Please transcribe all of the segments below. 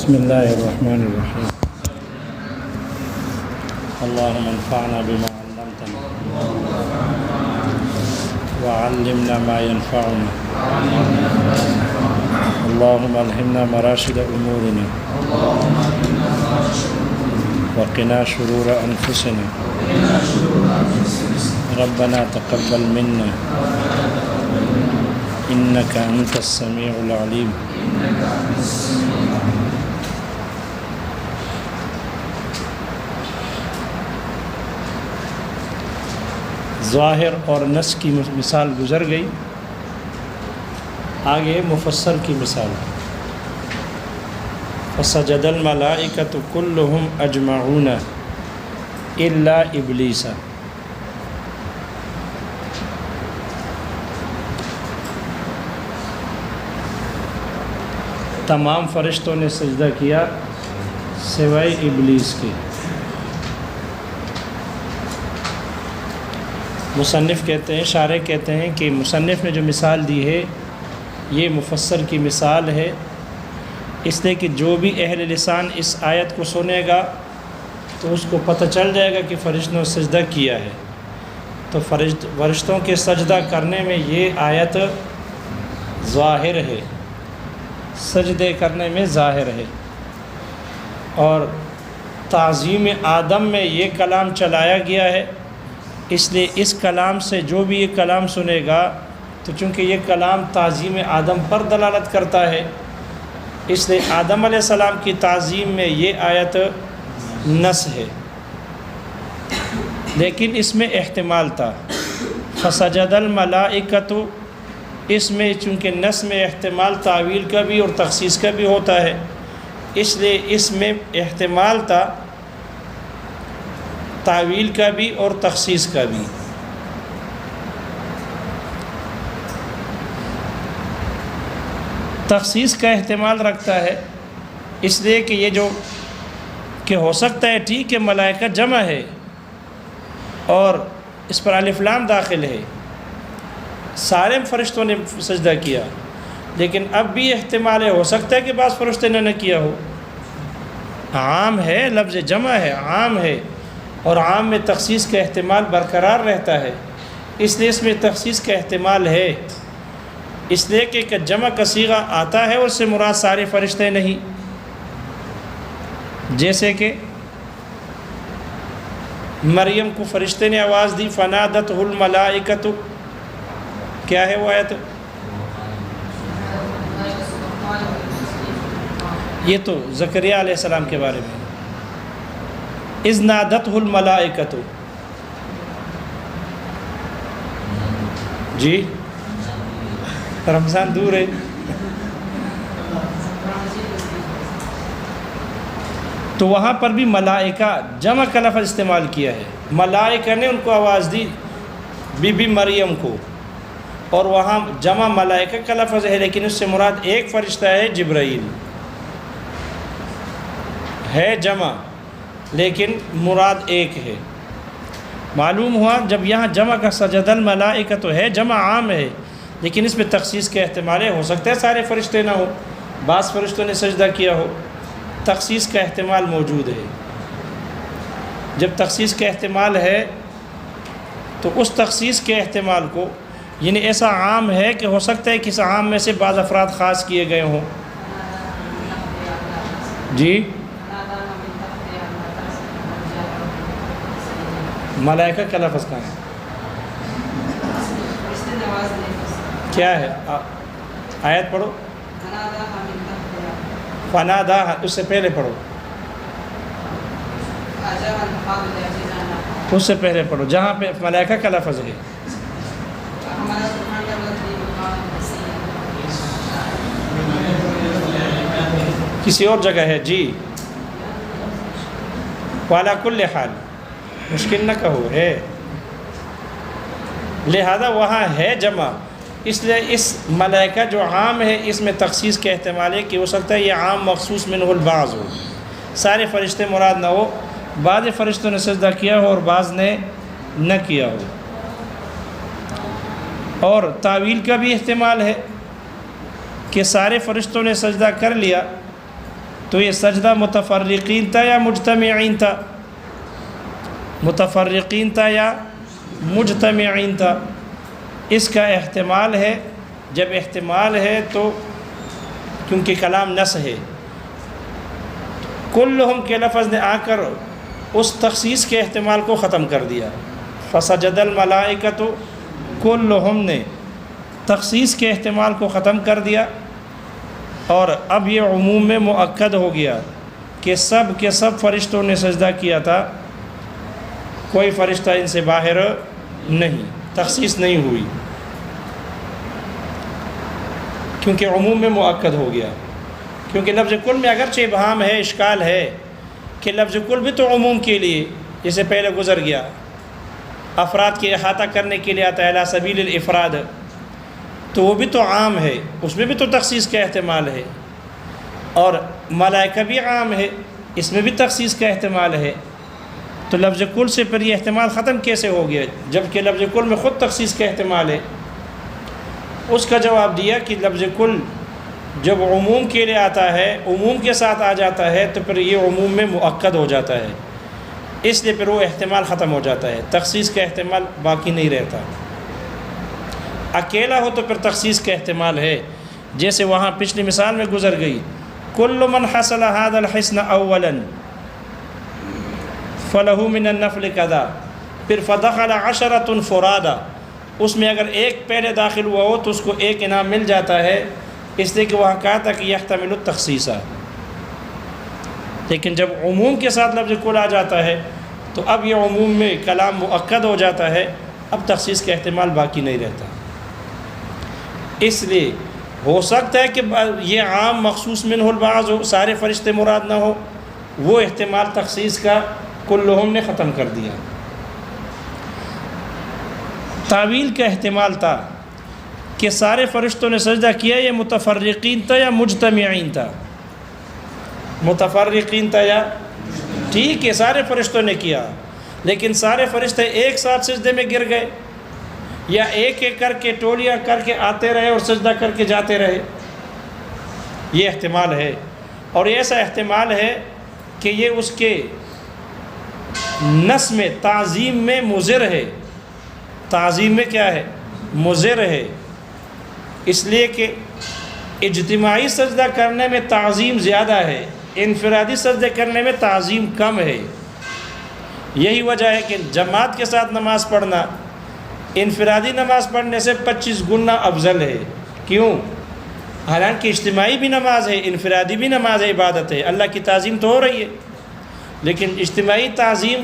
بسم اللہ الرحمن الرحیم اللہم انفعنا بما علمتنا وعلمنا ما ينفعنا اللہم الہمنا مراشد امورنا وقنا شرور انفسنا ربنا تقبل منا انک انت السمیع العلیم ظاہر اور نص کی مثال گزر گئی، آگے مفسر کی مثال۔ فسجد الملائکۃ کلہم اجمعون الا ابلیس۔ تمام فرشتوں نے سجدہ کیا سوائے ابلیس کے۔ مصنف کہتے ہیں، شارح کہتے ہیں کہ مصنف نے جو مثال دی ہے یہ مفسر کی مثال ہے، اس لیے کہ جو بھی اہل لسان اس آیت کو سنے گا تو اس کو پتہ چل جائے گا کہ فرشتوں نے سجدہ کیا ہے، تو فرشتوں کے سجدہ کرنے میں یہ آیت ظاہر ہے، سجدے کرنے میں ظاہر ہے۔ اور تعظیم آدم میں یہ کلام چلایا گیا ہے، اس لیے اس کلام سے جو بھی یہ کلام سنے گا تو چونکہ یہ کلام تعظیم آدم پر دلالت کرتا ہے، اس لیے آدم علیہ السلام کی تعظیم میں یہ آیت نص ہے، لیکن اس میں احتمال تھا۔ فسجد الملائکۃ، اس میں چونکہ نص میں احتمال تعویل کا بھی اور تخصیص کا بھی ہوتا ہے، اس لیے اس میں احتمال تھا تعویل کا بھی اور تخصیص کا بھی۔ تخصیص کا احتمال رکھتا ہے اس لیے کہ یہ جو کہ ہو سکتا ہے ٹھیک ہے ملائکہ جمع ہے اور اس پر الف لام داخل ہے، سارے فرشتوں نے سجدہ کیا، لیکن اب بھی احتمال ہے، ہو سکتا ہے کہ بعض فرشتے نے نہ کیا ہو۔ عام ہے، لفظ جمع ہے، عام ہے، اور عام میں تخصیص کا احتمال برقرار رہتا ہے، اس لیے اس میں تخصیص کا احتمال ہے، اس لیے کہ جمع کا صیغہ آتا ہے اور اس سے مراد سارے فرشتے نہیں، جیسے کہ مریم کو فرشتے نے آواز دی فنادتہ الملائکۃ، کیا ہے وہ آیت؟ یہ تو زکریا علیہ السلام کے بارے میں، اذ نادتہ الملائکۃ، جی رمضان دور ہے تو وہاں پر بھی ملائکہ جمع کا لفظ استعمال کیا ہے، ملائکہ نے ان کو آواز دی بی بی مریم کو، اور وہاں جمع ملائکہ کا لفظ ہے، لیکن اس سے مراد ایک فرشتہ ہے جبرائیل، ہے جمع لیکن مراد ایک ہے۔ معلوم ہوا جب یہاں جمع کا سجد الملائکہ تو ہے، جمع عام ہے، لیکن اس میں تخصیص کے احتمال ہے، ہو سکتا ہے سارے فرشتے نہ ہو، بعض فرشتوں نے سجدہ کیا ہو، تخصیص کا احتمال موجود ہے۔ جب تخصیص کا احتمال ہے تو اس تخصیص کے احتمال کو، یعنی ایسا عام ہے کہ ہو سکتا ہے کہ اس عام میں سے بعض افراد خاص کیے گئے ہوں۔ جی ملائکہ کا لفظ کہاں ہے؟ کیا ہے آیت پڑھو، فنادا، اس سے پہلے پڑھو، اس سے پہلے پڑھو جہاں پہ ملائکہ کا لفظ ہے۔ کسی اور جگہ ہے جی، وعلی کل حال، مشکل نہ کہو، ہے، لہذا وہاں ہے جمع، اس لیے اس ملائکہ جو عام ہے اس میں تخصیص کے احتمال ہے کہ ہو سکتا ہے یہ عام مخصوص منہ البعض ہو، سارے فرشتے مراد نہ ہو، بعض فرشتوں نے سجدہ کیا ہو اور بعض نے نہ کیا ہو۔ اور تعویل کا بھی احتمال ہے کہ سارے فرشتوں نے سجدہ کر لیا تو یہ سجدہ متفرقین تھا یا مجتمعین تھا؟ متفرقین تھا یا مجتمعین تھا؟ اس کا احتمال ہے، جب احتمال ہے تو کیونکہ کلام نص ہے، کلہم کے لفظ نے آ کر اس تخصیص کے احتمال کو ختم کر دیا۔ فسجد الملائکۃ، کلہم نے تخصیص کے احتمال کو ختم کر دیا، اور اب یہ عموم میں مؤکد ہو گیا کہ سب کے سب فرشتوں نے سجدہ کیا تھا، کوئی فرشتہ ان سے باہر نہیں، تخصیص نہیں ہوئی، کیونکہ عموم میں مؤکد ہو گیا۔ کیونکہ لفظ کل میں اگرچہ ابہام ہے، اشکال ہے کہ لفظ کل بھی تو عموم کے لیے، جسے پہلے گزر گیا، افراد کے احاطہ کرنے کے لیے آتا ہے، علی سبیل الافراد، تو وہ بھی تو عام ہے، اس میں بھی تو تخصیص کا احتمال ہے، اور ملائکہ بھی عام ہے، اس میں بھی تخصیص کا احتمال ہے، تو لفظ کل سے پھر یہ احتمال ختم کیسے ہو گیا جبکہ لفظ کل میں خود تخصیص کا احتمال ہے؟ اس کا جواب دیا کہ لفظ کل جب عموم کے لیے آتا ہے، عموم کے ساتھ آ جاتا ہے، تو پھر یہ عموم میں مؤکد ہو جاتا ہے، اس لیے پھر وہ احتمال ختم ہو جاتا ہے، تخصیص کا احتمال باقی نہیں رہتا۔ اکیلا ہو تو پھر تخصیص کا احتمال ہے، جیسے وہاں پچھلی مثال میں گزر گئی، کل من حصل هذا الحسن اولا فلہ من النفل کذا، پھر فدخل عشرۃ فرادا، اس میں اگر ایک پہلے داخل ہوا ہو تو اس کو ایک انعام مل جاتا ہے، اس لیے کہ وہاں کہا تھا کہ یحتمل التخصیص، لیکن جب عموم کے ساتھ لفظ کل آ جاتا ہے تو اب یہ عموم میں کلام مؤکد ہو جاتا ہے، اب تخصیص کا احتمال باقی نہیں رہتا۔ اس لیے ہو سکتا ہے کہ یہ عام مخصوص منہ البعض ہو، سارے فرشتے مراد نہ ہو، وہ احتمال تخصیص کا کلہم نے ختم کر دیا۔ تعویل کا احتمال تھا کہ سارے فرشتوں نے سجدہ کیا، یہ متفرقین تھا یا مجتمعین تھا؟ متفرقین تھا یا، ٹھیک ہے سارے فرشتوں نے کیا، لیکن سارے فرشتے ایک ساتھ سجدے میں گر گئے، یا ایک ایک کر کے ٹولیاں کر کے آتے رہے اور سجدہ کر کے جاتے رہے؟ یہ احتمال ہے، اور یہ ایسا احتمال ہے کہ یہ اس کے نس میں تعظیم میں مضر ہے، تعظیم میں کیا ہے؟ مضر ہے، اس لیے کہ اجتماعی سجدہ کرنے میں تعظیم زیادہ ہے، انفرادی سجدے کرنے میں تعظیم کم ہے۔ یہی وجہ ہے کہ جماعت کے ساتھ نماز پڑھنا انفرادی نماز پڑھنے سے 25 گنا افضل ہے۔ کیوں؟ حالانکہ اجتماعی بھی نماز ہے، انفرادی بھی نماز ہے، عبادت ہے، اللہ کی تعظیم تو ہو رہی ہے، لیکن اجتماعی تعظیم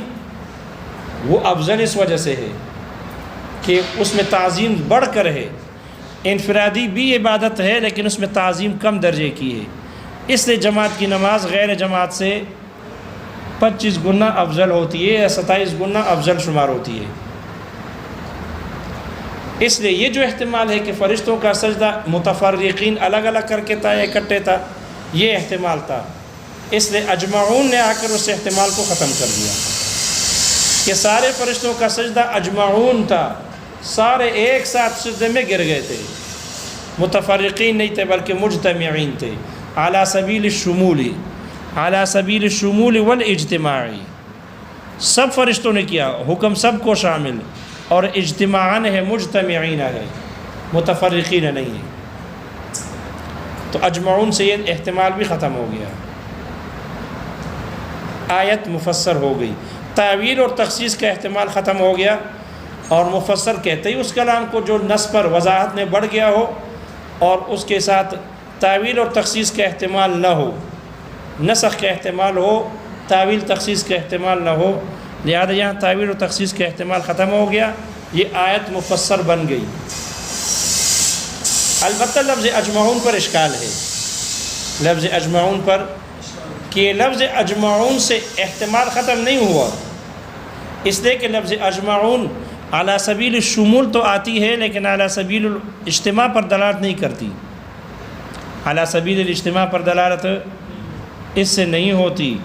وہ افضل اس وجہ سے ہے کہ اس میں تعظیم بڑھ کر ہے، انفرادی بھی عبادت ہے لیکن اس میں تعظیم کم درجے کی ہے، اس لیے جماعت کی نماز غیر جماعت سے 25 گنا افضل ہوتی ہے یا 27 گنا افضل شمار ہوتی ہے۔ اس لیے یہ جو احتمال ہے کہ فرشتوں کا سجدہ متفرقین الگ الگ کر کے تھا یا اکٹھے تھا، یہ احتمال تھا، اس لیے اجمعون نے آ کر اس احتمال کو ختم کر دیا کہ سارے فرشتوں کا سجدہ اجمعون تھا، سارے ایک ساتھ سجدے میں گر گئے تھے، متفرقین نہیں تھے بلکہ مجتمعین تھے، علی سبیل الشمول، علی سبیل الشمول والاجتماعی، سب فرشتوں نے کیا، حکم سب کو شامل، اور اجتماعاً ہے، مجتمعین ہے، متفرقین نہیں ہے، تو اجمعون سے یہ احتمال بھی ختم ہو گیا، آیت مفسر ہو گئی، تعویل اور تخصیص کا احتمال ختم ہو گیا، اور مفسر کہتے ہی اس کلام کو جو نص پر وضاحت میں بڑھ گیا ہو اور اس کے ساتھ تعویل اور تخصیص کا احتمال نہ ہو، نسخ کا احتمال ہو، تعویل تخصیص کا احتمال نہ ہو، لہذا یہاں تعویل و تخصیص کا احتمال ختم ہو گیا، یہ آیت مفسر بن گئی۔ البتہ لفظ اجمعون پر اشکال ہے، لفظ اجمعون پر، کہ لفظ اجمعون سے احتمال ختم نہیں ہوا، اس لیے کہ لفظ اجمعون علی سبیل الشمول تو آتی ہے لیکن علی سبیل الاجتماع پر دلالت نہیں کرتی، علی سبیل الاجتماع پر دلالت اس سے نہیں ہوتی،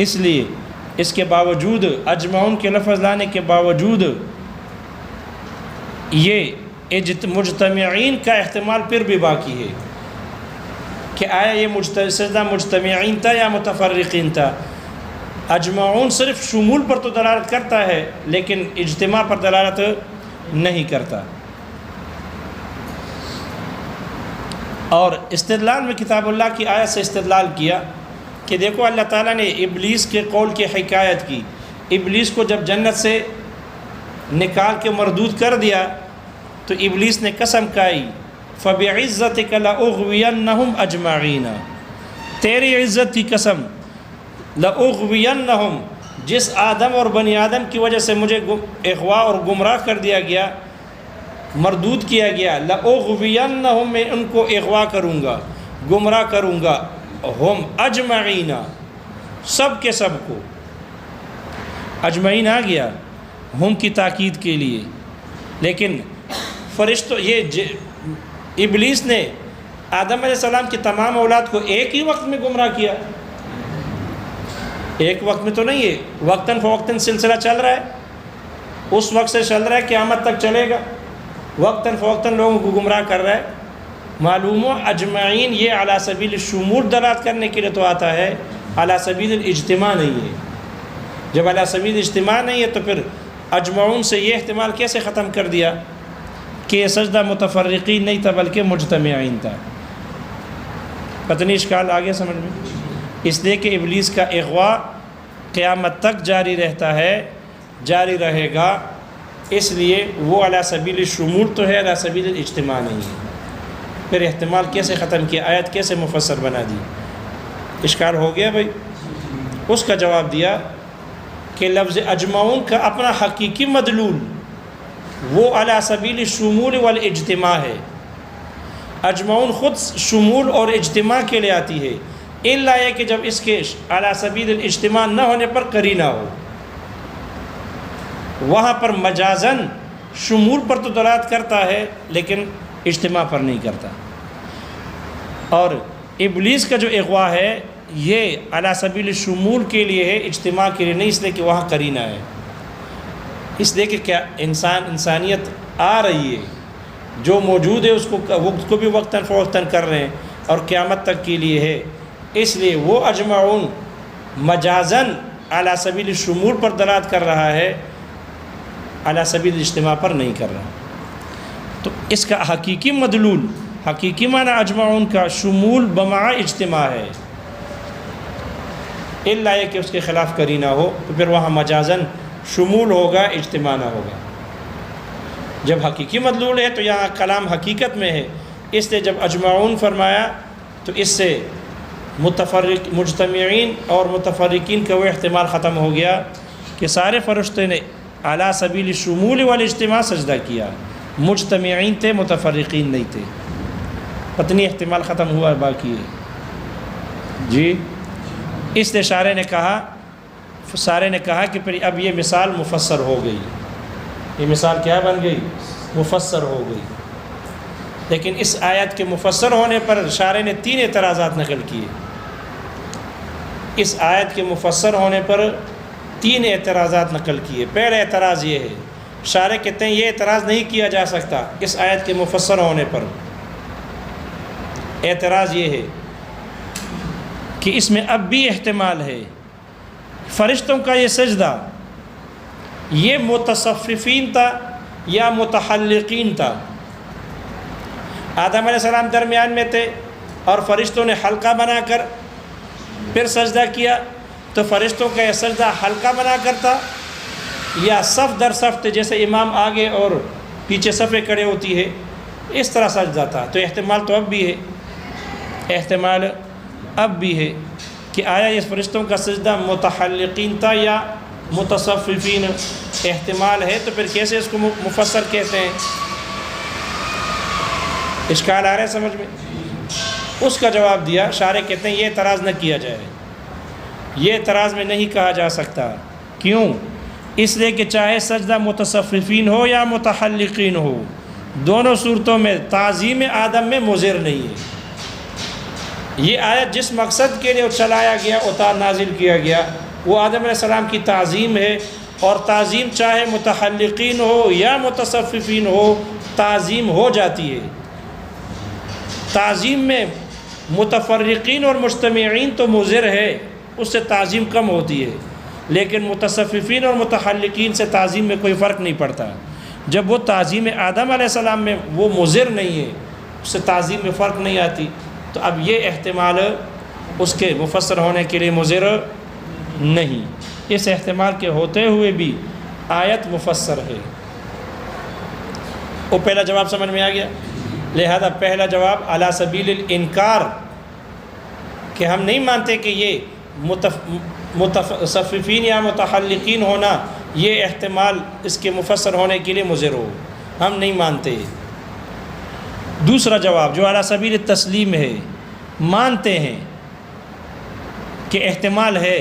اس لیے اس کے باوجود اجمعون کے لفظ لانے کے باوجود یہ مجتمعین کا احتمال پھر بھی باقی ہے، کہ آیا یہ سجدہ مجتمعین تھا یا متفرقین تھا؟ اجمعون صرف شمول پر تو دلالت کرتا ہے لیکن اجتماع پر دلالت نہیں کرتا۔ اور استدلال میں کتاب اللہ کی آیت سے استدلال کیا کہ دیکھو اللہ تعالیٰ نے ابلیس کے قول کی حکایت کی۔ ابلیس کو جب جنت سے نکال کے مردود کر دیا تو ابلیس نے قسم کھائی فَبِعِزَّتِكَ لَأُغْوِيَنَّهُمْ أَجْمَعِينَ، تیری عزت کی قسم، لَأُغْوِيَنَّهُمْ، جس آدم اور بنی آدم کی وجہ سے مجھے اغوا اور گمراہ کر دیا گیا، مردود کیا گیا، لَأُغْوِيَنَّهُمْ، میں ان کو اغوا کروں گا، گمراہ کروں گا، ہم اجمعین، سب کے سب کو۔ اجمعین آ گیا ہم کی تاکید کے لیے، لیکن فرشتوں ابلیس نے آدم علیہ السلام کی تمام اولاد کو ایک ہی وقت میں گمراہ کیا؟ ایک وقت میں تو نہیں ہے، وقتاً فوقتاً سلسلہ چل رہا ہے، اس وقت سے چل رہا ہے قیامت تک چلے گا، وقتاً فوقتاً لوگوں کو گمراہ کر رہا ہے۔ معلوم ہو اجمعین یہ علی سبیل الشمول دلالت کرنے کے لیے تو آتا ہے، علی سبیل الاجتماع نہیں ہے۔ جب علی سبیل اجتماع نہیں ہے تو پھر اجمعون سے یہ احتمال کیسے ختم کر دیا کہ یہ سجدہ متفرقین نہیں تھا بلکہ مجتمعین تھا؟ پتنی اشکال آگے سمجھ میں؟ اس لیے کہ ابلیس کا اغوا قیامت تک جاری رہتا ہے، جاری رہے گا، اس لیے وہ علی سبیل الشمول تو ہے، علی سبیل الاجتماع نہیں ہے۔ پھر احتمال کیسے ختم کیا، آیت کیسے مفسر بنا دی؟ اشکال ہو گیا بھائی؟ اس کا جواب دیا کہ لفظ اجمعون کا اپنا حقیقی مدلول وہ علی سبیل الشمول والاجتماع ہے۔ اجمعون خود شمول اور اجتماع کے لیے آتی ہے، الا یہ کہ جب اس کے علی سبیل الاجتماع نہ ہونے پر قرینہ ہو، وہاں پر مجازاً شمول پر تو دلالت کرتا ہے لیکن اجتماع پر نہیں کرتا۔ اور ابلیس کا جو اغوا ہے یہ علی سبیل الشمول کے لیے ہے، اجتماع کے لیے نہیں، اس لیے کہ وہاں قرینہ ہے۔ اس لیے کہ کیا انسانیت آ رہی ہے، جو موجود ہے اس کو بھی وقتاً فوقتاً کر رہے ہیں اور قیامت تک کے لیے ہے، اس لیے وہ اجمعون مجازاً علی سبیل الشمول پر دلالت کر رہا ہے، علی سبیل الاجتماع پر نہیں کر رہا۔ تو اس کا حقیقی مدلول، حقیقی معنی اجمعون کا شمول بمع اجتماع ہے، الا یہ کہ اس کے خلاف قرینہ ہو تو پھر وہاں مجازاً شمول ہوگا، اجتماع نہ ہوگا۔ جب حقیقی مدلول ہے تو یہاں کلام حقیقت میں ہے، اس لیے جب اجمعون فرمایا تو اس سے مجتمعین اور متفرقین کا وہ احتمال ختم ہو گیا کہ سارے فرشتے نے علی سبیل الشمول والاجتماع سجدہ کیا، مجتمعین تھے، متفرقین نہیں تھے۔ پتنی احتمال ختم ہوا، باقی ہے جی۔ اس لیے سارے نے کہا کہ پھر اب یہ مثال مفسر ہو گئی، یہ مثال کیا بن گئی؟ مفسر ہو گئی۔ لیکن اس آیت کے مفسر ہونے پر شارح نے 3 اعتراضات نقل کیے۔ اس آیت کے مفسر ہونے پر 3 اعتراضات نقل کیے۔ پہلا اعتراض یہ ہے، شارح کہتے ہیں یہ اعتراض نہیں کیا جا سکتا اس آیت کے مفسر ہونے پر۔ اعتراض یہ ہے کہ اس میں اب بھی احتمال ہے فرشتوں کا یہ سجدہ یہ متصففین تھا یا متحلقین تھا۔ آدم علیہ السلام درمیان میں تھے اور فرشتوں نے حلقہ بنا کر پھر سجدہ کیا، تو فرشتوں کا یہ سجدہ حلقہ بنا کر تھا یا صف در صف تھے، جیسے امام آگے اور پیچھے صفیں کھڑے ہوتی ہے اس طرح سجدہ تھا؟ تو احتمال تو اب بھی ہے، احتمال اب بھی ہے کہ آیا یہ فرشتوں کا سجدہ متحلقین تھا یا متصففین؟ احتمال ہے، تو پھر کیسے اس کو مفسر کہتے ہیں؟ اشکال آ رہا ہے سمجھ میں؟ اس کا جواب دیا، شارح کہتے ہیں یہ اعتراض نہ کیا جائے، یہ اعتراض میں نہیں کہا جا سکتا۔ کیوں؟ اس لیے کہ چاہے سجدہ متصففین ہو یا متحلقین ہو، دونوں صورتوں میں تعظیم آدم میں مضر نہیں ہے۔ یہ آیت جس مقصد کے لیے چلایا گیا، اتار نازل کیا گیا، وہ آدم علیہ السلام کی تعظیم ہے، اور تعظیم چاہے متحلقین ہو یا متصففین ہو، تعظیم ہو جاتی ہے۔ تعظیم میں متفرقین اور مجتمعین تو مضر ہے، اس سے تعظیم کم ہوتی ہے، لیکن متصففین اور متحلقین سے تعظیم میں کوئی فرق نہیں پڑتا۔ جب وہ تعظیم آدم علیہ السلام میں وہ مضر نہیں ہے، اس سے تعظیم میں فرق نہیں آتی، تو اب یہ احتمال اس کے مفسر ہونے کے لیے مضر نہیں، اس احتمال کے ہوتے ہوئے بھی آیت مفسر ہے۔ وہ پہلا جواب سمجھ میں آ گیا؟ لہذا پہلا جواب علی سبیل الانکار، کہ ہم نہیں مانتے کہ یہ متصففین یا متحلقین ہونا یہ احتمال اس کے مفسر ہونے کے لیے مضر ہو، ہم نہیں مانتے۔ دوسرا جواب جو علی سبیل التسلیم ہے، مانتے ہیں کہ احتمال ہے،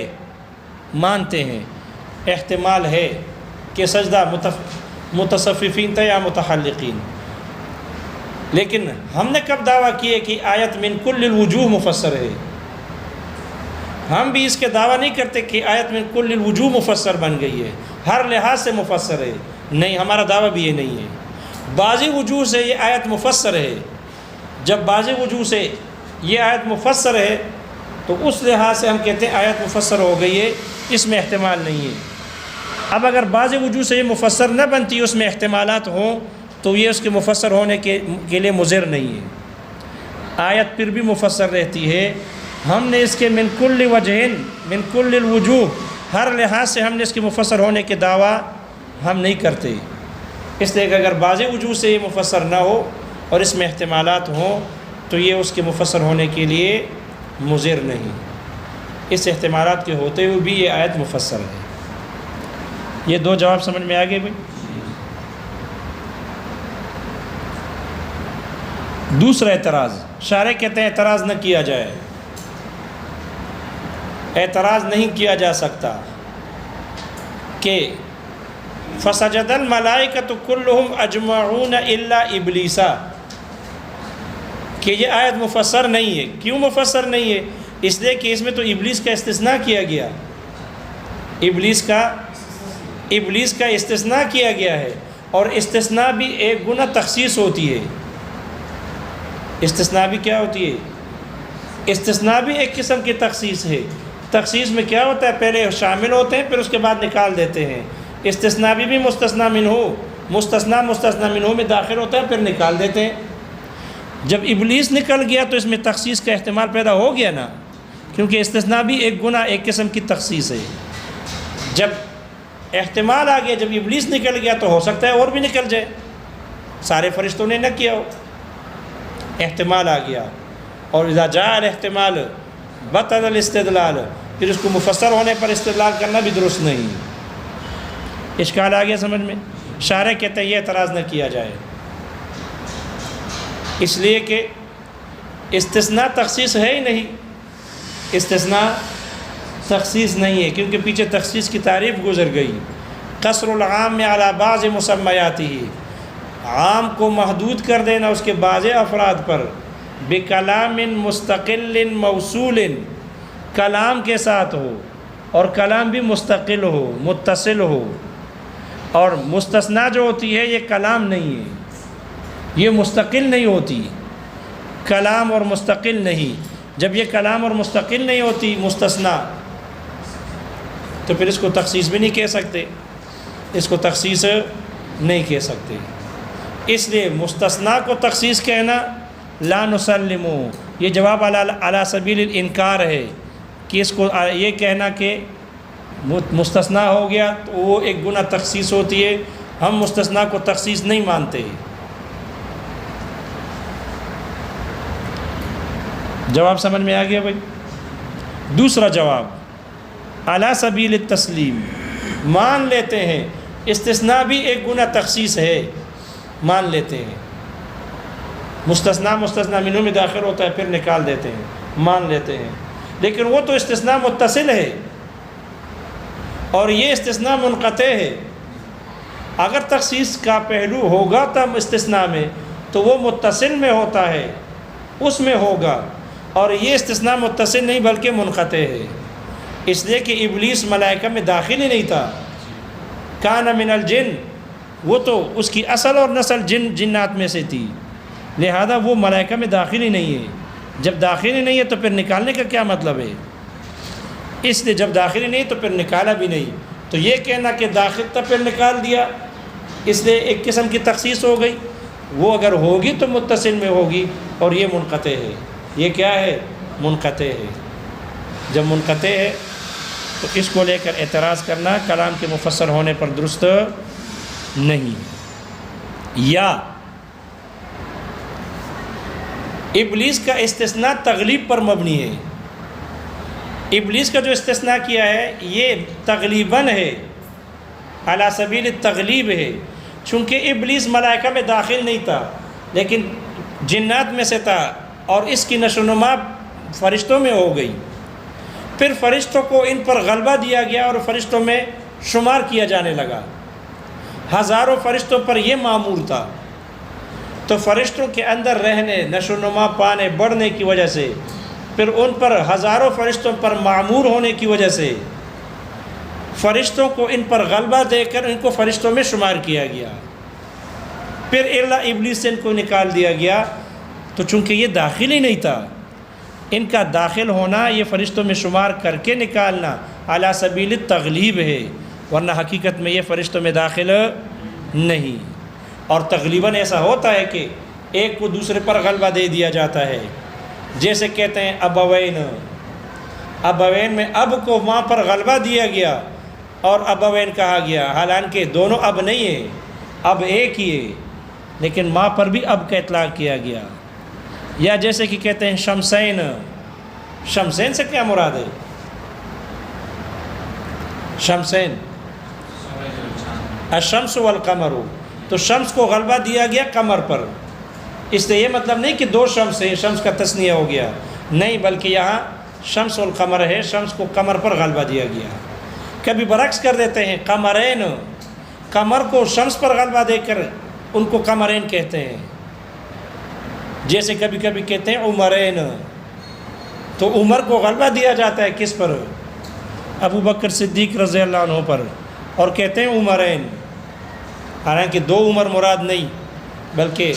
مانتے ہیں احتمال ہے کہ سجدہ متصففین تھا یا متحلقین، لیکن ہم نے کب دعویٰ کیے کہ آیت من کل الوجوہ مفسر ہے؟ ہم بھی اس کے دعویٰ نہیں کرتے کہ آیت من کل الوجوہ مفسر بن گئی ہے، ہر لحاظ سے مفسر ہے، نہیں، ہمارا دعویٰ بھی یہ نہیں ہے۔ بعضی وجوہ سے یہ آیت مفسر ہے، جب بعضی وجوہ سے یہ آیت مفسر ہے تو اس لحاظ سے ہم کہتے ہیں آیت مفسر ہو گئی ہے، اس میں احتمال نہیں ہے۔ اب اگر بعض وجوہ سے یہ مفسر نہ بنتی، اس میں احتمالات ہوں، تو یہ اس کے مفسر ہونے کے لیے مضر نہیں ہے، آیت پھر بھی مفسر رہتی ہے۔ ہم نے اس کے من کل وجہن من کل الوجوہ، ہر لحاظ سے ہم نے اس کے مفسر ہونے کے دعویٰ ہم نہیں کرتے، اس لیے کہ اگر بعض وجوہ سے یہ مفسر نہ ہو اور اس میں احتمالات ہوں تو یہ اس کے مفسر ہونے کے لیے مضر نہیں، اس احتمالات کے ہوتے ہوئے بھی یہ آیت مفسر ہے۔ یہ دو جواب سمجھ میں آ گئے بھائی؟ دوسرا اعتراض، شارح کہتے ہیں اعتراض نہ کیا جائے، اعتراض نہیں کیا جا سکتا کہ فسجد الملائکۃ کلہم اجمعون الا ابلیسا، کہ یہ آیت مفسر نہیں ہے۔ کیوں مفسر نہیں ہے؟ اس لیے کہ اس میں تو ابلیس کا استثناء کیا گیا، ابلیس کا استثناء کیا گیا ہے، اور استثناء بھی ایک گنا تخصیص ہوتی ہے۔ استثناء بھی کیا ہوتی ہے؟ استثناء بھی ایک قسم کی تخصیص ہے۔ تخصیص میں کیا ہوتا ہے؟ پہلے شامل ہوتے ہیں پھر اس کے بعد نکال دیتے ہیں۔ استثناء بھی مستثنی منہ، مستثنی منہ میں داخل ہوتا ہے پھر نکال دیتے ہیں۔ جب ابلیس نکل گیا تو اس میں تخصیص کا احتمال پیدا ہو گیا نا، کیونکہ استثناء بھی ایک گناہ ایک قسم کی تخصیص ہے۔ جب احتمال آ گیا، جب ابلیس نکل گیا تو ہو سکتا ہے اور بھی نکل جائے، سارے فرشتوں نے نہ کیا ہو، احتمال آ گیا۔ اور اذا جاء الاحتمال بطل الاستدلال، پھر اس کو مفسر ہونے پر استدلال کرنا بھی درست نہیں۔ اشکال آ گیا سمجھ میں؟ شارح کہتے ہیں یہ اعتراض نہ کیا جائے، اس لیے کہ استثناء تخصیص ہے ہی نہیں، استثناء تخصیص نہیں ہے، کیونکہ پیچھے تخصیص کی تعریف گزر گئی۔ قصر العام علی بعض مسمیاتہ، عام کو محدود کر دینا اس کے بعض افراد پر، بکلام مستقل موصول، کلام کے ساتھ ہو اور کلام بھی مستقل ہو، متصل ہو، اور مستثنیٰ جو ہوتی ہے یہ کلام نہیں ہے، یہ مستقل نہیں ہوتی، کلام اور مستقل نہیں۔ جب یہ کلام اور مستقل نہیں ہوتی مستثنیٰ، تو پھر اس کو تخصیص بھی نہیں کہہ سکتے، اس کو تخصیص نہیں کہہ سکتے۔ اس لیے مستثنیٰ کو تخصیص کہنا لا نسلم، یہ جواب علی سبیل الانکار ہے، کہ اس کو یہ کہنا کہ مستثنیٰ ہو گیا تو وہ ایک گناہ تخصیص ہوتی ہے، ہم مستثنیٰ کو تخصیص نہیں مانتے۔ جواب سمجھ میں آ گیا بھائی؟ دوسرا جواب علی سبیل التسلیم، مان لیتے ہیں استثناء بھی ایک گناہ تخصیص ہے، مان لیتے ہیں، مستثنیٰ منہ میں داخل ہوتا ہے پھر نکال دیتے ہیں، مان لیتے ہیں، لیکن وہ تو استثناء متصل ہے اور یہ استثناء منقطع ہے۔ اگر تخصیص کا پہلو ہوگا تب استثناء میں تو وہ متصل میں ہوتا ہے، اس میں ہوگا، اور یہ استثناء متصل نہیں بلکہ منقطع ہے، اس لیے کہ ابلیس ملائکہ میں داخل ہی نہیں تھا، کان من الجن، وہ تو اس کی اصل اور نسل جنات میں سے تھی، لہذا وہ ملائکہ میں داخل ہی نہیں ہے، جب داخلی نہیں ہے تو پھر نکالنے کا کیا مطلب ہے؟ اس لیے جب داخلی نہیں تو پھر نکالا بھی نہیں، تو یہ کہنا کہ داخل تھا پھر نکال دیا، اس لیے ایک قسم کی تخصیص ہو گئی۔ وہ اگر ہوگی تو متصل میں ہوگی، اور یہ منقطع ہے۔ یہ کیا ہے؟ منقطع ہے۔ جب منقطع ہے تو اس کو لے کر اعتراض کرنا کلام کے مفسر ہونے پر درست نہیں۔ یا ابلیس کا استثناء تغلیب پر مبنی ہے۔ ابلیس کا جو استثناء کیا ہے یہ تغلیباً ہے، علی سبیل التغلیب ہے، چونکہ ابلیس ملائکہ میں داخل نہیں تھا لیکن جنات میں سے تھا، اور اس کی نشو و نما فرشتوں میں ہو گئی۔ پھر فرشتوں کو ان پر غلبہ دیا گیا اور فرشتوں میں شمار کیا جانے لگا۔ ہزاروں فرشتوں پر یہ معمور تھا، تو فرشتوں کے اندر رہنے، نشو و نما پانے، بڑھنے کی وجہ سے، پھر ان پر ہزاروں فرشتوں پر معمور ہونے کی وجہ سے فرشتوں کو ان پر غلبہ دے کر ان کو فرشتوں میں شمار کیا گیا۔ پھر اللہ ابلیس سے ان کو نکال دیا گیا، تو چونکہ یہ داخل ہی نہیں تھا، ان کا داخل ہونا، یہ فرشتوں میں شمار کر کے نکالنا علی سبیل التغلیب ہے، ورنہ حقیقت میں یہ فرشتوں میں داخل نہیں۔ اور تغلیباً ایسا ہوتا ہے کہ ایک کو دوسرے پر غلبہ دے دیا جاتا ہے، جیسے کہتے ہیں ابوین، ابوین میں اب کو ماں پر غلبہ دیا گیا اور ابوین کہا گیا، حالانکہ دونوں اب نہیں ہیں، اب ایک ہی ہے، لیکن ماں پر بھی اب کا اطلاق کیا گیا۔ یا جیسے کہ کہتے ہیں شمسین، شمسین سے کیا مراد ہے؟ شمسین الشمس والقمر، تو شمس کو غلبہ دیا گیا قمر پر، اس لیے یہ مطلب نہیں کہ دو شمس ہیں، شمس کا تثنیہ ہو گیا، نہیں، بلکہ یہاں شمس والقمر ہے، شمس کو قمر پر غلبہ دیا گیا۔ کبھی برعکس کر دیتے ہیں قمرین، قمر کو شمس پر غلبہ دے کر ان کو قمرین کہتے ہیں، جیسے کبھی کبھی کہتے ہیں عمرین، تو عمر کو غلبہ دیا جاتا ہے کس پر؟ ابو بکر صدیق رضی اللہ عنہ پر، اور کہتے ہیں عمرین، حالانکہ دو عمر مراد نہیں بلکہ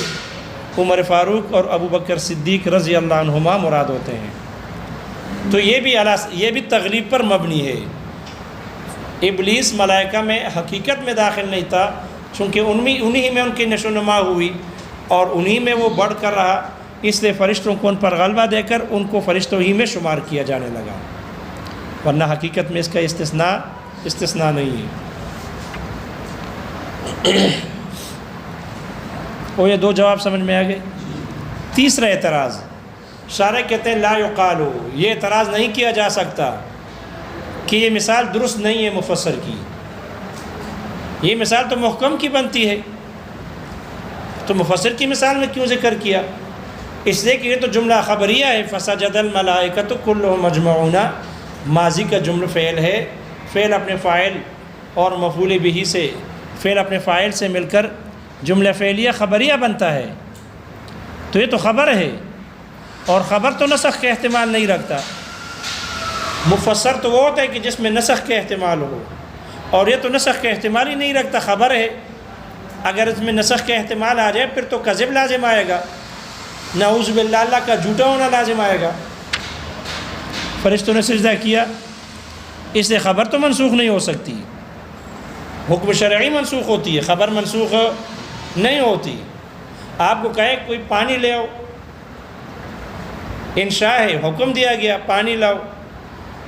عمر فاروق اور ابو بکر صدیق رضی اللہ عنہما مراد ہوتے ہیں۔ تو یہ بھی تغلیب پر مبنی ہے۔ ابلیس ملائکہ میں حقیقت میں داخل نہیں تھا، چونکہ انہی میں ان کی نشو و نما ہوئی اور انہی میں وہ بڑھ کر رہا، اس لیے فرشتوں کو ان پر غلبہ دے کر ان کو فرشتوں ہی میں شمار کیا جانے لگا، ورنہ حقیقت میں اس کا استثناء نہیں ہے۔ وہ یہ دو جواب سمجھ میں آ گئے۔ تیسرا اعتراض، شارح کہتے ہیں لا یقالو، یہ اعتراض نہیں کیا جا سکتا کہ یہ مثال درست نہیں ہے مفسر کی، یہ مثال تو محکم کی بنتی ہے، تو مفسر کی مثال میں کیوں ذکر کیا؟ اس لیے کہ یہ تو جملہ خبریہ ہے، فسجد الملائکۃ کلھم اجمعون، ماضی کا جملہ فعل ہے، فعل اپنے فاعل اور مفعول بہ سے، فعل اپنے فاعل سے مل کر جملہ فعلیہ خبریہ بنتا ہے، تو یہ تو خبر ہے، اور خبر تو نسخ کا احتمال نہیں رکھتا۔ مفسر تو وہ ہوتا ہے کہ جس میں نسخ کا احتمال ہو، اور یہ تو نسخ کا احتمال ہی نہیں رکھتا، خبر ہے۔ اگر اس میں نسخ کا احتمال آ جائے پھر تو کذب لازم آئے گا، نعوذ باللہ، اللہ کا جھوٹا ہونا لازم آئے گا۔ فرشتوں نے سجدہ کیا، اس سے خبر تو منسوخ نہیں ہو سکتی، حکم شرعی منسوخ ہوتی ہے، خبر منسوخ نہیں ہوتی۔ آپ کو کہے کوئی پانی لے آؤ، انشاء ہے، حکم دیا گیا پانی لاؤ،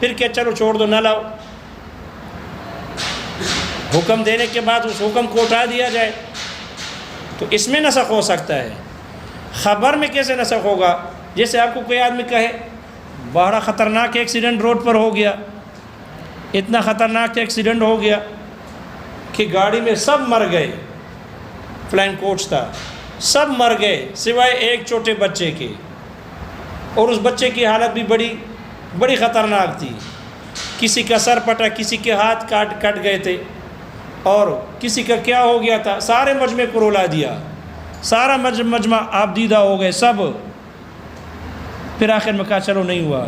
پھر کہ چلو چھوڑ دو نہ لاؤ، حکم دینے کے بعد اس حکم کو اٹھا دیا جائے، تو اس میں نسخ ہو سکتا ہے۔ خبر میں کیسے نسخ ہوگا؟ جیسے آپ کو کوئی آدمی کہے بڑا خطرناک ایکسیڈنٹ روڈ پر ہو گیا، اتنا خطرناک ایکسیڈنٹ ہو گیا کہ گاڑی میں سب مر گئے، فلائنگ کوچ تھا، سب مر گئے سوائے ایک چھوٹے بچے کے، اور اس بچے کی حالت بھی بڑی خطرناک تھی، کسی کا سر پٹا، کسی کے ہاتھ کٹ گئے تھے، اور کسی کا کیا ہو گیا تھا، سارے مجمع کو رلا دیا، سارا مجمع آپ دیدہ ہو گئے سب۔ پھر آخر میں کہا چلو نہیں ہوا،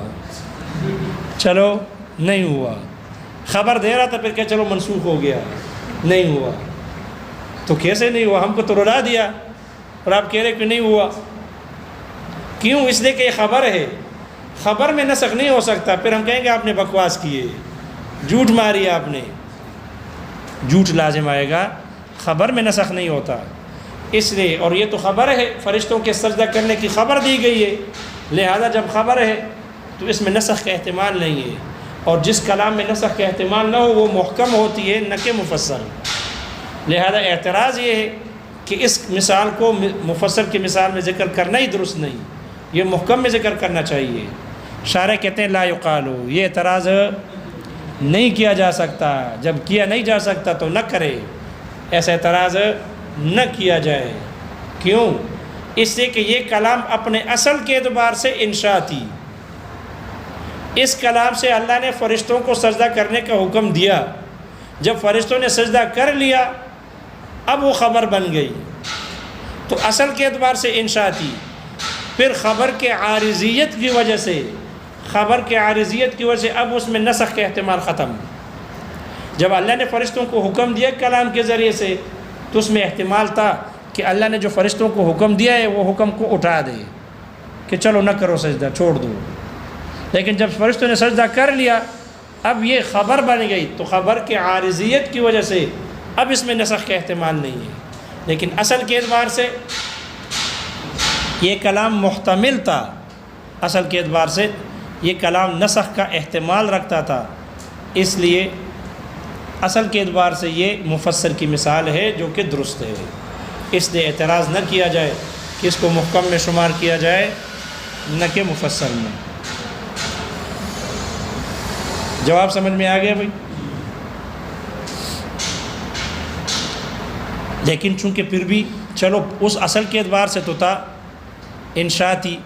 چلو نہیں ہوا، خبر دے رہا تھا، پھر کہ چلو منسوخ ہو گیا، نہیں ہوا۔ تو کیسے نہیں ہوا؟ ہم کو تو رلا دیا اور آپ کہہ رہے کہ نہیں ہوا۔ کیوں؟ اس لیے کہ یہ خبر ہے، خبر میں نسخ نہیں ہو سکتا، پھر ہم کہیں گے آپ نے بکواس کیے، جھوٹ ماری آپ نے، جھوٹ لازم آئے گا، خبر میں نسخ نہیں ہوتا۔ اس لیے، اور یہ تو خبر ہے، فرشتوں کے سجدہ کرنے کی خبر دی گئی ہے، لہذا جب خبر ہے تو اس میں نسخ کا احتمال نہیں ہے، اور جس کلام میں نسخ کا احتمال نہ ہو وہ محکم ہوتی ہے، نہ کہ مفسر۔ لہذا اعتراض یہ ہے کہ اس مثال کو مفسر کی مثال میں ذکر کرنا ہی درست نہیں، یہ محکم میں ذکر کرنا چاہیے۔ شارح کہتے ہیں لا یقالو، یہ اعتراض نہیں کیا جا سکتا، جب کیا نہیں جا سکتا تو نہ کرے، ایسا اعتراض نہ کیا جائے۔ کیوں؟ اس لیے کہ یہ کلام اپنے اصل کے اعتبار سے انشاء تھی، اس کلام سے اللہ نے فرشتوں کو سجدہ کرنے کا حکم دیا، جب فرشتوں نے سجدہ کر لیا اب وہ خبر بن گئی، تو اصل کے اعتبار سے انشاء تھی، پھر خبر کے عارضیت کی وجہ سے اب اس میں نسخ کا احتمال ختم۔ جب اللہ نے فرشتوں کو حکم دیا کلام کے ذریعے سے تو اس میں احتمال تھا کہ اللہ نے جو فرشتوں کو حکم دیا ہے وہ حکم کو اٹھا دے کہ چلو نہ کرو سجدہ، چھوڑ دو، لیکن جب فرشتوں نے سجدہ کر لیا اب یہ خبر بن گئی، تو خبر کے عارضیت کی وجہ سے اب اس میں نسخ کا احتمال نہیں ہے، لیکن اصل کے اعتبار سے یہ کلام محتمل تھا، اصل کے اعتبار سے یہ کلام نسخ کا احتمال رکھتا تھا، اس لیے اصل کے اعتبار سے یہ مفسر کی مثال ہے جو کہ درست ہے۔ اس لیے اعتراض نہ کیا جائے کہ اس کو محکم میں شمار کیا جائے نہ کہ مفسر میں۔ جواب سمجھ میں آ گیا بھائی؟ لیکن چونکہ پھر بھی چلو اس اصل کے اعتبار سے تو تھا، انشاء تھی،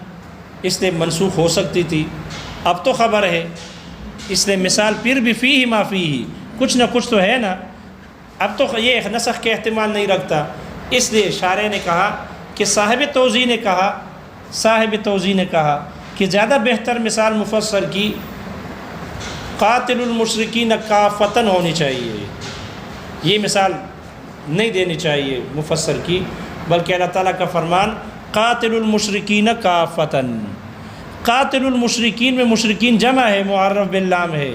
اس لیے منسوخ ہو سکتی تھی، اب تو خبر ہے، اس لیے مثال پھر بھی فیہ ما فیہ، کچھ نہ کچھ تو ہے نا، اب تو یہ نسخ کے احتمال نہیں رکھتا، اس لیے شارح نے کہا کہ صاحب توضیح نے کہا کہ زیادہ بہتر مثال مفسر کی قاتل المشرکین کافتن ہونی چاہیے، یہ مثال نہیں دینی چاہیے مفسر کی، بلکہ اللہ تعالیٰ کا فرمان قاتل المشرکین کافتن، قاتل المشرکین میں مشرکین جمع ہے، معرف باللام ہے،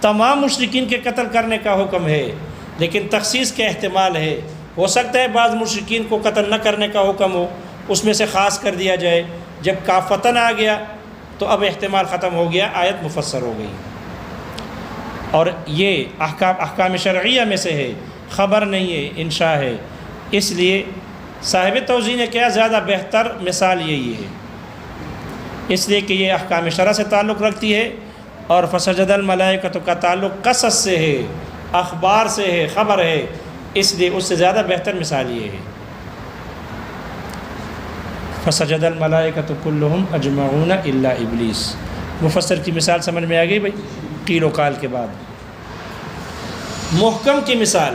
تمام مشرکین کے قتل کرنے کا حکم ہے، لیکن تخصیص کا احتمال ہے، ہو سکتا ہے بعض مشرکین کو قتل نہ کرنے کا حکم ہو، اس میں سے خاص کر دیا جائے، جب کافتن آ گیا تو اب احتمال ختم ہو گیا، آیت مفسر ہو گئی، اور یہ احکام شرعیہ میں سے ہے، خبر نہیں ہے، انشاء ہے، اس لیے صاحب توضیح نے کیا زیادہ بہتر مثال یہی ہے، اس لیے کہ یہ احکام شرع سے تعلق رکھتی ہے، اور فسجد الملائکۃ کا تعلق قصص سے ہے، اخبار سے ہے، خبر ہے، اس لیے اس سے زیادہ بہتر مثال یہ ہے۔ فسجد الملائکۃ کلہم اجمعون الا ابلیس، مفسر کی مثال سمجھ میں آ گئی بھائی، قیل و قال کے بعد۔ محکم کی مثال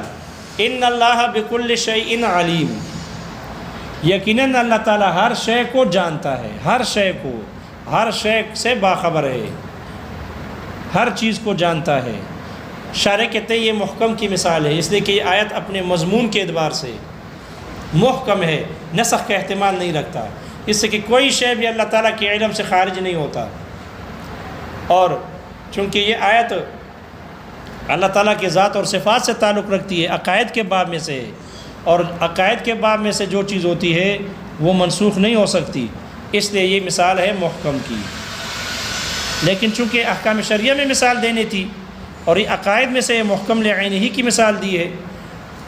ان اللہ بکل شیء علیم، یقیناً اللہ تعالیٰ ہر شے کو جانتا ہے، ہر شے سے باخبر ہے، ہر چیز کو جانتا ہے۔ شارح کہتے ہیں یہ محکم کی مثال ہے، اس لیے کہ یہ آیت اپنے مضمون کے اعتبار سے محکم ہے، نسخ کا احتمال نہیں رکھتا، اس سے کہ کوئی شے بھی اللہ تعالیٰ کے علم سے خارج نہیں ہوتا، اور چونکہ یہ آیت اللہ تعالیٰ کے ذات اور صفات سے تعلق رکھتی ہے، عقائد کے باب میں سے، اور عقائد کے باب میں سے جو چیز ہوتی ہے وہ منسوخ نہیں ہو سکتی، اس لیے یہ مثال ہے محکم کی۔ لیکن چونکہ احکام شرعیہ میں مثال دینی تھی اور یہ عقائد میں سے محکم لعینہ کی مثال دی ہے،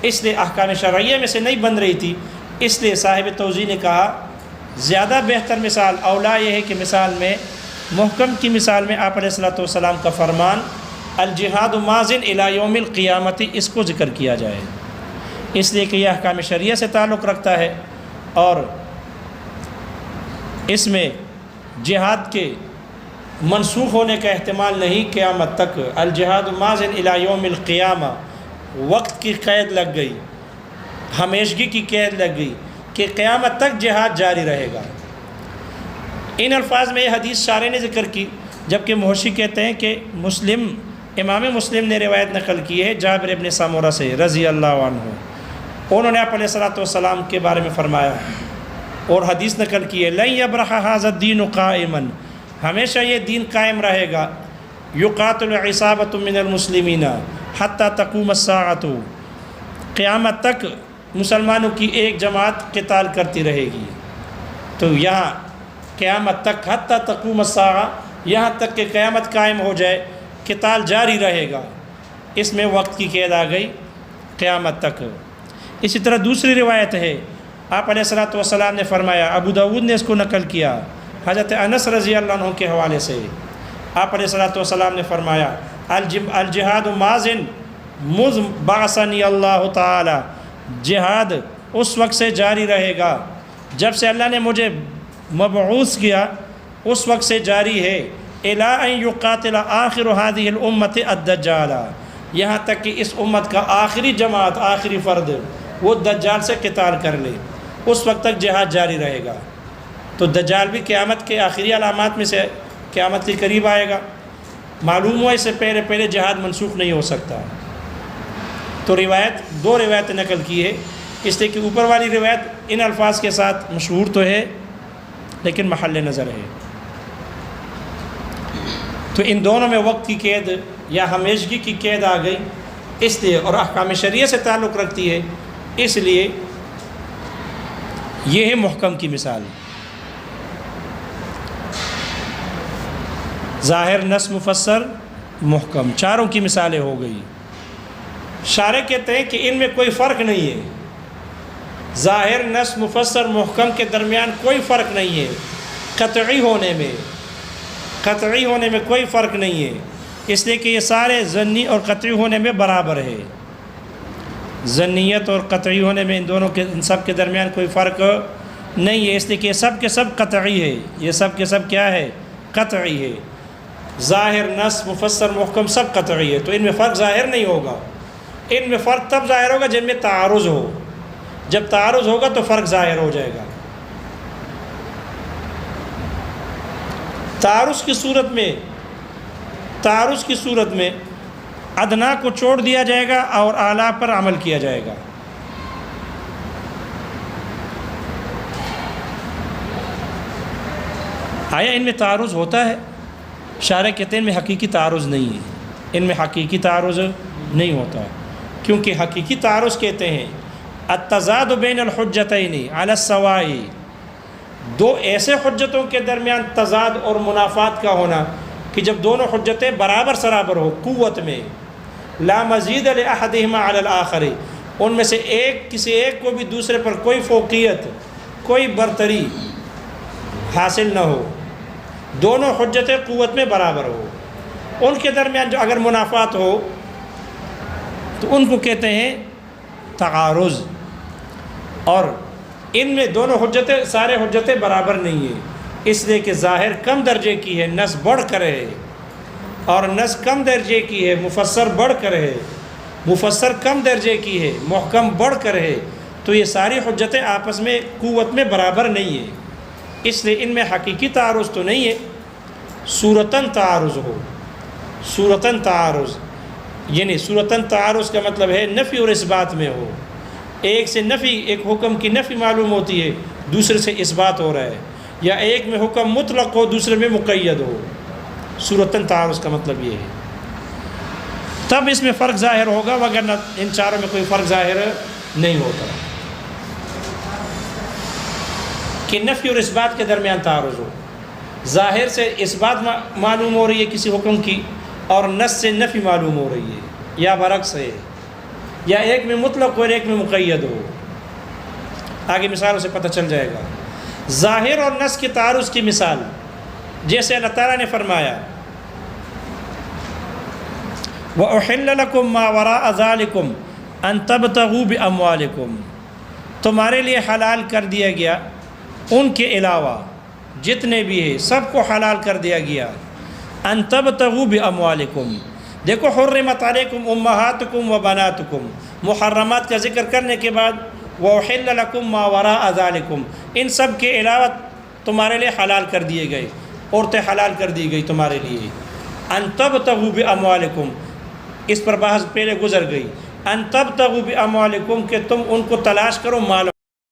اس لیے احکام شرعیہ میں سے نہیں بن رہی تھی، اس لیے صاحب توضیح نے کہا زیادہ بہتر مثال اولا یہ ہے کہ مثال میں محکم کی مثال میں آپ علیہ الصلوۃ والسلام کا فرمان الجہاد ماضٍ الی یوم القیامت، اس کو ذکر کیا جائے، اس لیے کہ یہ احکام شرعیہ سے تعلق رکھتا ہے، اور اس میں جہاد کے منسوخ ہونے کا احتمال نہیں قیامت تک، الجہاد ماضٍ الی یوم القیامہ، وقت کی قید لگ گئی، ہمیشگی کی قید لگ گئی کہ قیامت تک جہاد جاری رہے گا۔ ان الفاظ میں یہ حدیث شارح نے ذکر کی، جبکہ محشی کہتے ہیں کہ امام مسلم نے روایت نقل کی ہے جابر ابن سمورہ سے رضی اللہ عنہ، انہوں نے آپ علیہ الصلوۃ والسلام کے بارے میں فرمایا اور حدیث نقل کی ہے لن یبرح ھذا الدین قائما، ہمیشہ یہ دین قائم رہے گا، یقاتل عصابۃ من المسلمین حتی تقوم الساعۃ، قیامت تک مسلمانوں کی ایک جماعت قتال کرتی رہے گی۔ تو یہاں قیامت تک، حتی تقوم الساعہ، یہاں تک کہ قیامت قائم ہو جائے قتال جاری رہے گا، اس میں وقت کی قید آ گئی قیامت تک۔ اسی طرح دوسری روایت ہے، آپ علیہ الصلوۃ والسلام نے فرمایا، ابو داؤد نے اس کو نقل کیا حضرت انس رضی اللہ عنہ کے حوالے سے، آپ علیہ الصلوۃ والسلام نے فرمایا الجہاد ماضٍ مذ بعثنی اللہ تعالی، جہاد اس وقت سے جاری رہے گا جب سے اللہ نے مجھے مبعوث کیا، اس وقت سے جاری ہے، الی ان یقاتل آخر هذه الامۃ الدجال، یہاں تک کہ اس امت کا آخری جماعت، آخری فرد وہ دجال سے قتال کر لے، اس وقت تک جہاد جاری رہے گا۔ تو دجال بھی قیامت کے آخری علامات میں سے قیامت کے قریب آئے گا، معلوم ہوا اس سے پہلے جہاد منسوخ نہیں ہو سکتا۔ تو دو روایت نقل کی ہے، اس لیے کہ اوپر والی روایت ان الفاظ کے ساتھ مشہور تو ہے لیکن محل نظر ہے۔ تو ان دونوں میں وقت کی قید یا ہمیشگی کی قید آ گئی، اس لیے، اور احکام شریعہ سے تعلق رکھتی ہے، اس لیے یہ ہے محکم کی مثال۔ ظاہر، نص، مفسر، محکم، چاروں کی مثالیں ہو گئی۔ شارح کہتے ہیں کہ ان میں کوئی فرق نہیں ہے، ظاہر، نص، مفسر، محکم کے درمیان کوئی فرق نہیں ہے، قطعی ہونے میں کوئی فرق نہیں ہے، اس لیے کہ یہ سارے ظنی اور قطعی ہونے میں برابر ہے۔ ظنیت اور قطعی ہونے میں ان سب کے درمیان کوئی فرق نہیں ہے، اس لیے کہ یہ سب کے سب قطعی ہے، یہ سب کے سب کیا ہے؟ قطعی ہے۔ ظاہر، نص، مفسر، محکم سب قطعی ہے، تو ان میں فرق ظاہر نہیں ہوگا۔ ان میں فرق تب ظاہر ہوگا جن میں تعارض ہو، جب تعارض ہوگا تو فرق ظاہر ہو جائے گا۔ تعارض کی صورت میں ادنا کو چھوڑ دیا جائے گا اور اعلیٰ پر عمل کیا جائے گا۔ آیا ان میں تعارض ہوتا ہے؟ شارح کہتے ہیں ان میں حقیقی تعارض نہیں ہے، ان میں حقیقی تعارض نہیں ہوتا، کیونکہ حقیقی تعارض کہتے ہیں التضاد بین الحجتین علی السواء، دو ایسے حجتوں کے درمیان تضاد اور منافات کا ہونا کہ جب دونوں حجتیں برابر سرابر ہو قوت میں، لا مزید لأحدہما علی الآخر، ان میں سے کسی ایک کو بھی دوسرے پر کوئی فوقیت، کوئی برتری حاصل نہ ہو، دونوں حجتیں قوت میں برابر ہو، ان کے درمیان جو اگر منافات ہو تو ان کو کہتے ہیں تعارض۔ اور ان میں دونوں سارے حجتیں برابر نہیں ہیں، اس لیے کہ ظاہر کم درجے کی ہے، نص بڑھ کر ہے، اور نص کم درجے کی ہے، مفسر بڑھ کر ہے، مفسر کم درجے کی ہے، محکم بڑھ کر ہے، تو یہ ساری حجتیں آپس میں قوت میں برابر نہیں ہیں، اس لیے ان میں حقیقی تعارض تو نہیں ہے، صورتاً تعارض ہو، صورتاً تعارض، یعنی صورتاً تعارض کا مطلب ہے نفی اور اثبات میں ہو، ایک سے نفی، ایک حکم کی نفی معلوم ہوتی ہے، دوسرے سے اثبات ہو رہا ہے، یا ایک میں حکم مطلق ہو، دوسرے میں مقید ہو، صورتاً تعارض کا مطلب یہ ہے، تب اس میں فرق ظاہر ہوگا، وگرنہ ان چاروں میں کوئی فرق ظاہر نہیں ہوتا کہ نفی اور اثبات کے درمیان تعارض ہو، ظاہر سے اثبات معلوم ہو رہی ہے کسی حکم کی اور نص سے نفی معلوم ہو رہی ہے، یا برعکس ہے، یا ایک میں مطلق ہو اور ایک میں مقید ہو، آگے مثالوں سے پتہ چل جائے گا۔ ظاہر اور نص کے تعارض کی مثال، جیسے اللہ تعالیٰ نے فرمایا وَأُحِلَّ لَكُم مَّا وَرَاءَ ذَلِكُمْ أَن تَبْتَغُوا بِأَمْوَالِكُمْ، تمہارے لیے حلال کر دیا گیا ان کے علاوہ جتنے بھی ہیں سب کو حلال کر دیا گیا، أن تَبْتَغُوا بِأَمْوَالِكُمْ، دیکھو حرمت علیکم امہاتکم و بناتکم، محرمات کا ذکر کرنے کے بعد وَأُحِلَّ لَكُم مَّا وَرَاءَ ذَلِكُمْ، ان سب کے علاوہ تمہارے لیے حلال کر دیے گئے، عورتیں حلال کر دی گئی تمہارے لیے، أن تَبْتَغُوا بِأَمْوَالِكُمْ، اس پر بحث پہلے گزر گئی، أن تَبْتَغُوا بِأَمْوَالِكُمْ کہ تم ان کو تلاش کرو مال